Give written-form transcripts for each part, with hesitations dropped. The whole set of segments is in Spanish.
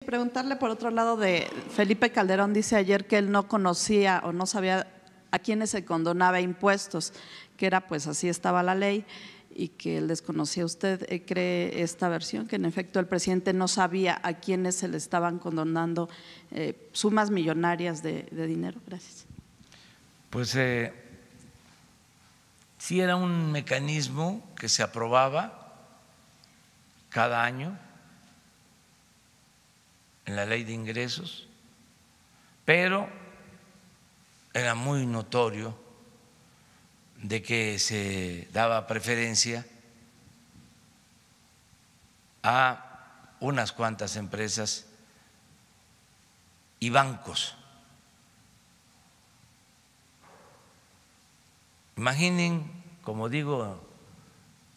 Preguntarle por otro lado de Felipe Calderón, dice ayer que él no conocía o no sabía a quiénes se condonaba impuestos, que era pues así estaba la ley y que él desconocía. ¿Usted cree esta versión, que en efecto el presidente no sabía a quiénes se le estaban condonando sumas millonarias de dinero? Gracias. Pues sí era un mecanismo que se aprobaba cada año en la ley de ingresos, pero era muy notorio de que se daba preferencia a unas cuantas empresas y bancos. Imaginen, como digo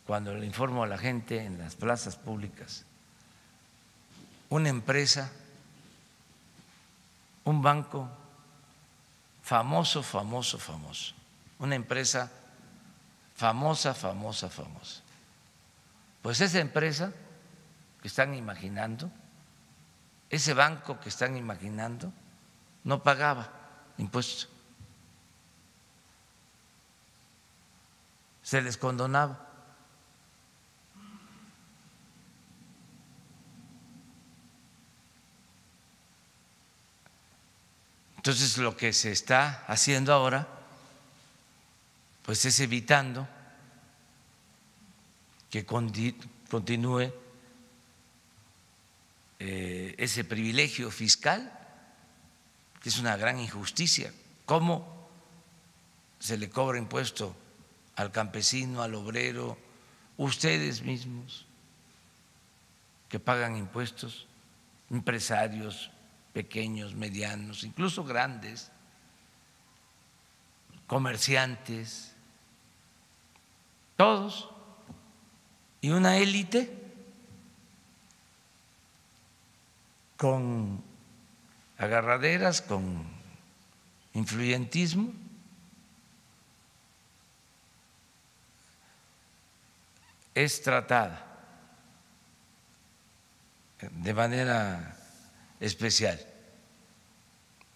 cuando le informo a la gente en las plazas públicas, una empresa, un banco famoso, una empresa famosa. Pues esa empresa que están imaginando, ese banco que están imaginando, no pagaba impuestos. Se les condonaba. Entonces, lo que se está haciendo ahora, pues es evitando que continúe ese privilegio fiscal, que es una gran injusticia. ¿Cómo se le cobra impuesto al campesino, al obrero, ustedes mismos que pagan impuestos, empresarios pequeños, medianos, incluso grandes, comerciantes, todos, y una élite con agarraderas, con influyentismo, es tratada de manera especial,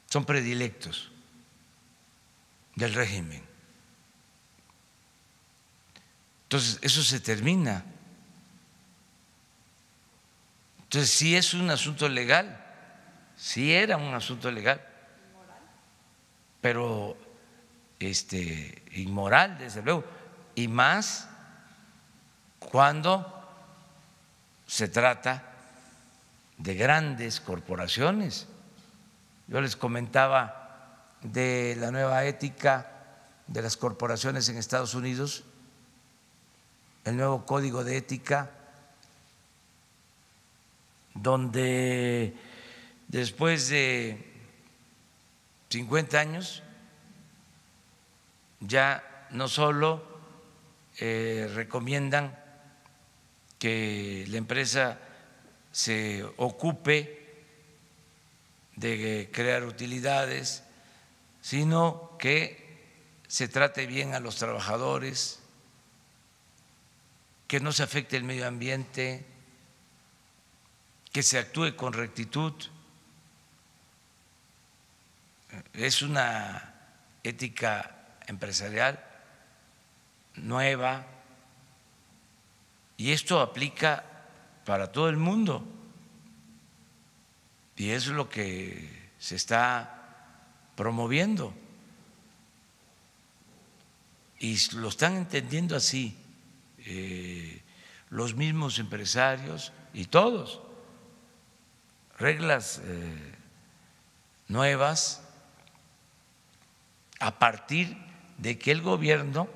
son predilectos del régimen. Entonces, eso se termina. Entonces, sí es un asunto legal, sí era un asunto legal, pero inmoral, desde luego, y más cuando se trata de grandes corporaciones. Yo les comentaba de la nueva ética de las corporaciones en Estados Unidos, el nuevo código de ética, donde después de 50 años ya no solo recomiendan que la empresa se ocupe de crear utilidades, sino que se trate bien a los trabajadores, que no se afecte el medio ambiente, que se actúe con rectitud. Es una ética empresarial nueva y esto aplica para todo el mundo. Y eso es lo que se está promoviendo. Y lo están entendiendo así los mismos empresarios y todos. Reglas nuevas a partir de que el gobierno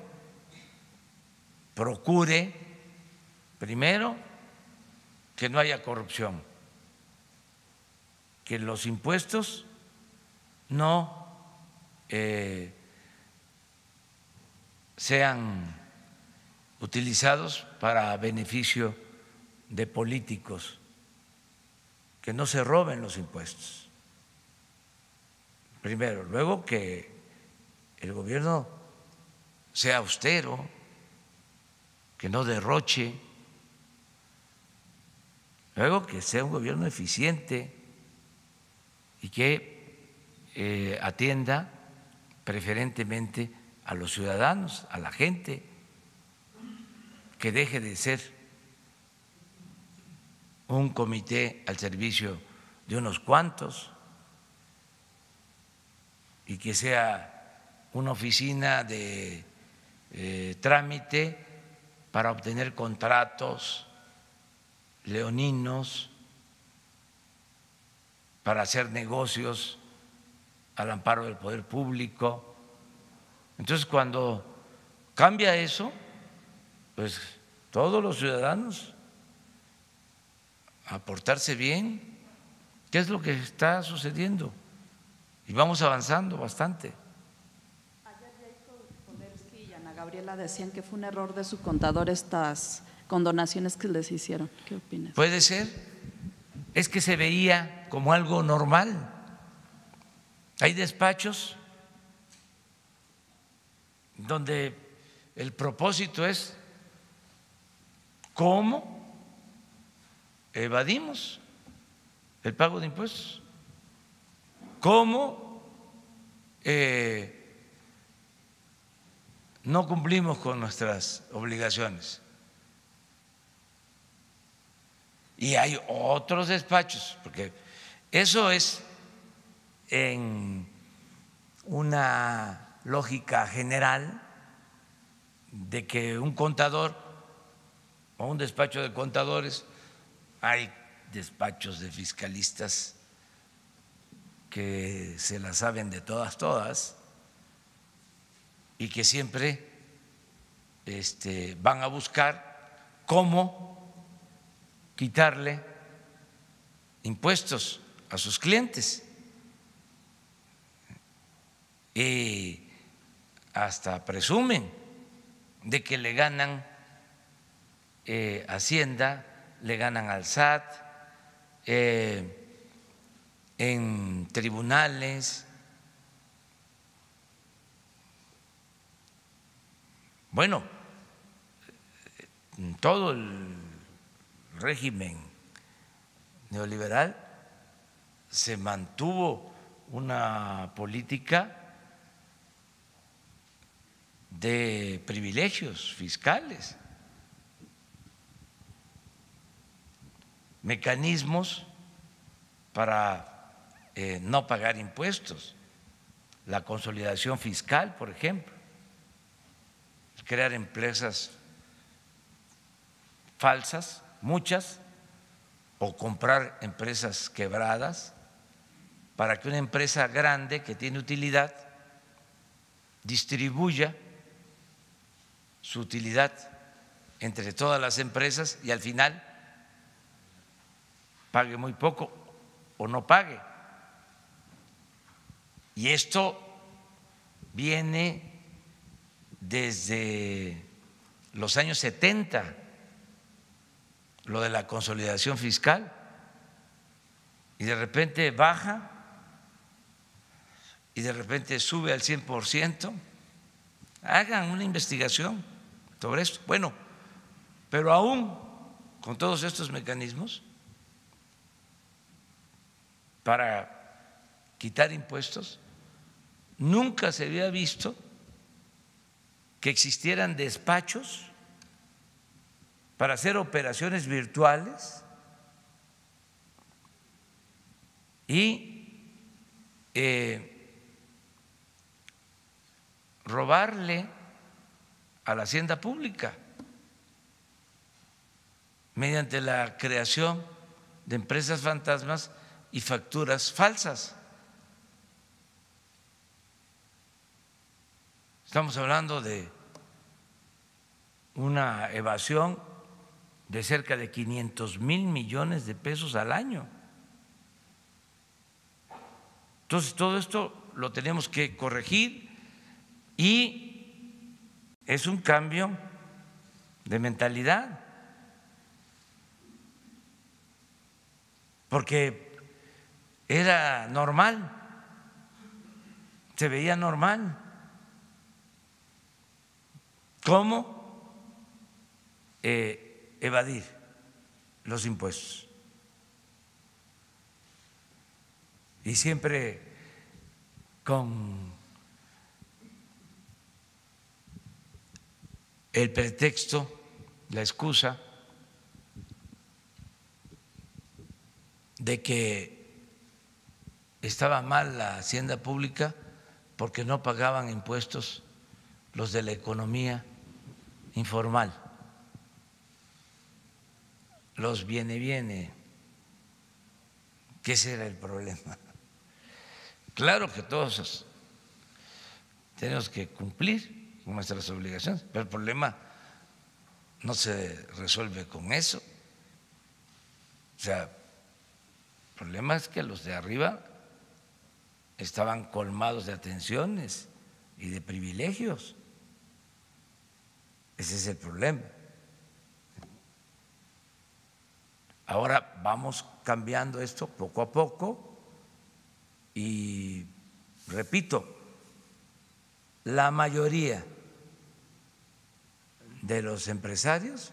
procure, primero, que no haya corrupción, que los impuestos no sean utilizados para beneficio de políticos, que no se roben los impuestos. Primero, luego que el gobierno sea austero, que no derroche, luego que sea un gobierno eficiente, y que atienda preferentemente a los ciudadanos, a la gente, que deje de ser un comité al servicio de unos cuantos y que sea una oficina de trámite para obtener contratos leoninos, para hacer negocios al amparo del poder público. Entonces, cuando cambia eso, pues todos los ciudadanos a portarse bien, ¿qué es lo que está sucediendo? Y vamos avanzando bastante. Ayer Jacob Polersky y Ana Gabriela decían que fue un error de su contador estas condonaciones que les hicieron. ¿Qué opinas? Puede ser, es que se veía como algo normal. Hay despachos donde el propósito es cómo evadimos el pago de impuestos, cómo no cumplimos con nuestras obligaciones. Y hay otros despachos, porque eso es en una lógica general de que un contador o un despacho de contadores, hay despachos de fiscalistas que se la saben de todas y que siempre van a buscar cómo quitarle impuestos a sus clientes y hasta presumen de que le ganan Hacienda, le ganan al SAT, en tribunales. Bueno, todo el régimen neoliberal se mantuvo una política de privilegios fiscales, mecanismos para no pagar impuestos, la consolidación fiscal, por ejemplo, crear empresas falsas, muchas, o comprar empresas quebradas para que una empresa grande que tiene utilidad distribuya su utilidad entre todas las empresas y al final pague muy poco o no pague. Y esto viene desde los años 70, lo de la consolidación fiscal, y de repente baja y de repente sube al 100%. Hagan una investigación sobre esto. Bueno, pero aún con todos estos mecanismos para quitar impuestos, nunca se había visto que existieran despachos para hacer operaciones virtuales y robarle a la hacienda pública mediante la creación de empresas fantasmas y facturas falsas. Estamos hablando de una evasión de cerca de 500,000 millones de pesos al año. Entonces, todo esto lo tenemos que corregir y es un cambio de mentalidad, porque era normal, se veía normal. ¿Cómo evadir los impuestos? y siempre con el pretexto, la excusa de que estaba mal la hacienda pública porque no pagaban impuestos los de la economía informal, los viene, que ese era el problema. Claro que todos tenemos que cumplir con nuestras obligaciones, pero el problema no se resuelve con eso. O sea, el problema es que los de arriba estaban colmados de atenciones y de privilegios. Ese es el problema. Ahora vamos cambiando esto poco a poco y, repito, la mayoría de los empresarios,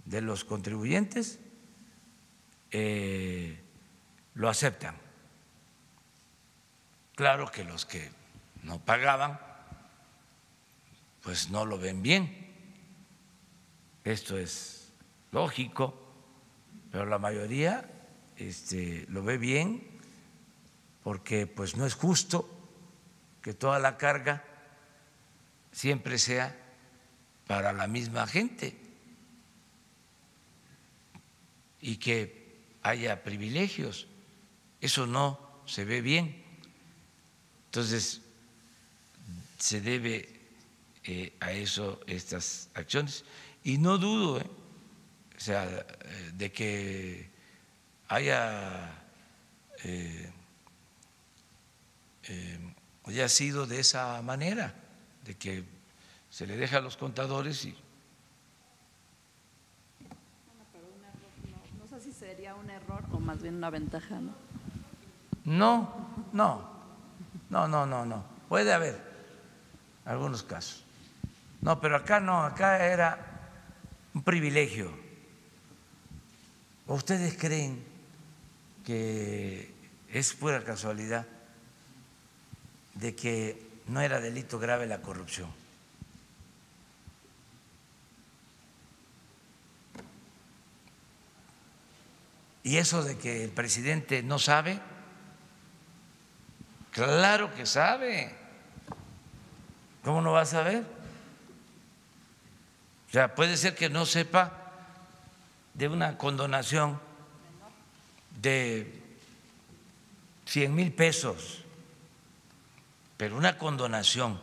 de los contribuyentes, lo aceptan. Claro que los que no pagaban, pues no lo ven bien. Esto es lógico, pero la mayoría lo ve bien porque pues no es justo que toda la carga siempre sea para la misma gente y que haya privilegios. Eso no se ve bien. Entonces, se debe a eso estas acciones. Y no dudo, o sea, de que haya sido de esa manera, de que se le deja a los contadores y… No sé si sería un error o más bien una ventaja, ¿no? No. Puede haber algunos casos. No, pero acá no, acá era un privilegio. ¿O ustedes creen que es pura casualidad de que no era delito grave la corrupción? ¿Y eso de que el presidente no sabe? Claro que sabe. ¿Cómo no va a saber? O sea, puede ser que no sepa de una condonación de 100,000 pesos, pero una condonación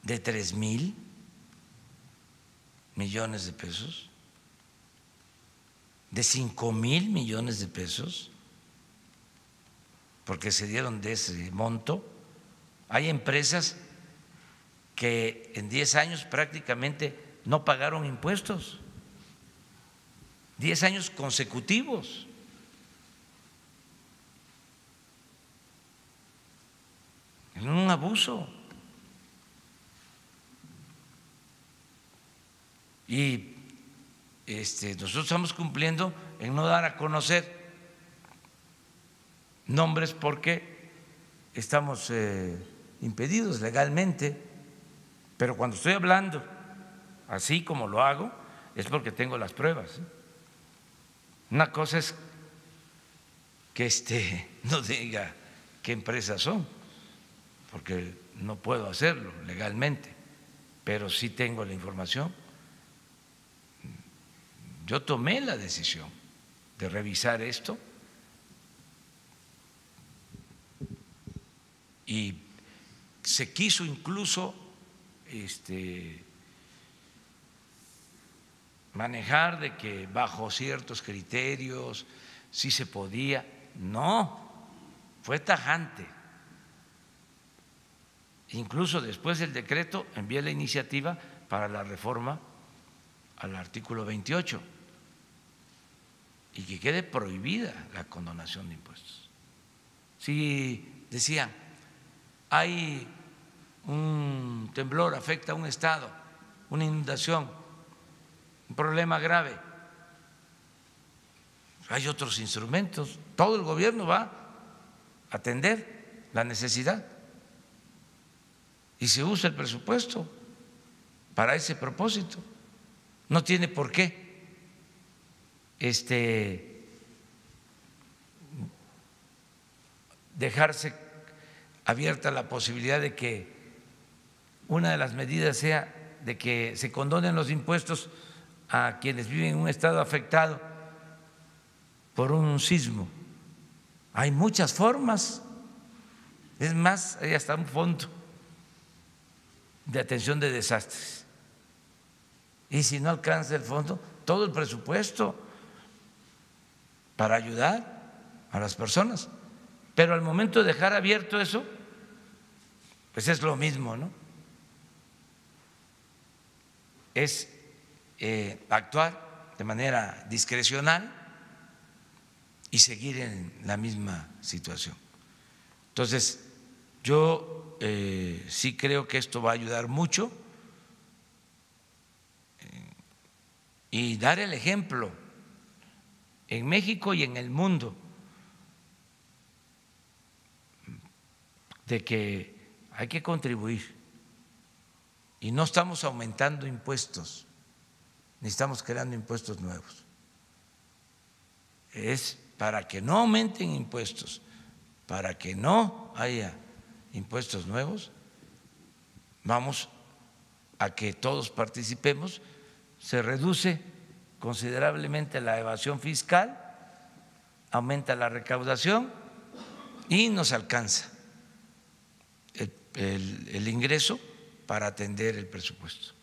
de 3,000 millones de pesos, de 5,000 millones de pesos, porque se dieron de ese monto. Hay empresas que en 10 años prácticamente no pagaron impuestos, 10 años consecutivos. Es un abuso. Y nosotros estamos cumpliendo en no dar a conocer nombres porque estamos impedidos legalmente, pero cuando estoy hablando así como lo hago es porque tengo las pruebas. Una cosa es que no diga qué empresas son, porque no puedo hacerlo legalmente, pero sí tengo la información. Yo tomé la decisión de revisar esto y se quiso incluso manejar de que bajo ciertos criterios sí se podía. No, fue tajante. Incluso después del decreto envié la iniciativa para la reforma al artículo 28 y que quede prohibida la condonación de impuestos. Si decían, hay un temblor, afecta a un estado, una inundación, un problema grave, hay otros instrumentos, todo el gobierno va a atender la necesidad y se usa el presupuesto para ese propósito. No tiene por qué dejarse abierta la posibilidad de que una de las medidas sea de que se condonen los impuestos a quienes viven en un estado afectado por un sismo. Hay muchas formas, es más, hay hasta un fondo de atención de desastres. Y si no alcanza el fondo, todo el presupuesto para ayudar a las personas. Pero al momento de dejar abierto eso, pues es lo mismo, ¿no? Es actuar de manera discrecional y seguir en la misma situación. Entonces, yo sí creo que esto va a ayudar mucho y dar el ejemplo en México y en el mundo de que hay que contribuir y no estamos aumentando impuestos, ni estamos creando impuestos nuevos. Es para que no aumenten impuestos, para que no haya impuestos nuevos, vamos a que todos participemos, se reduce considerablemente la evasión fiscal, aumenta la recaudación y nos alcanza el ingreso para atender el presupuesto.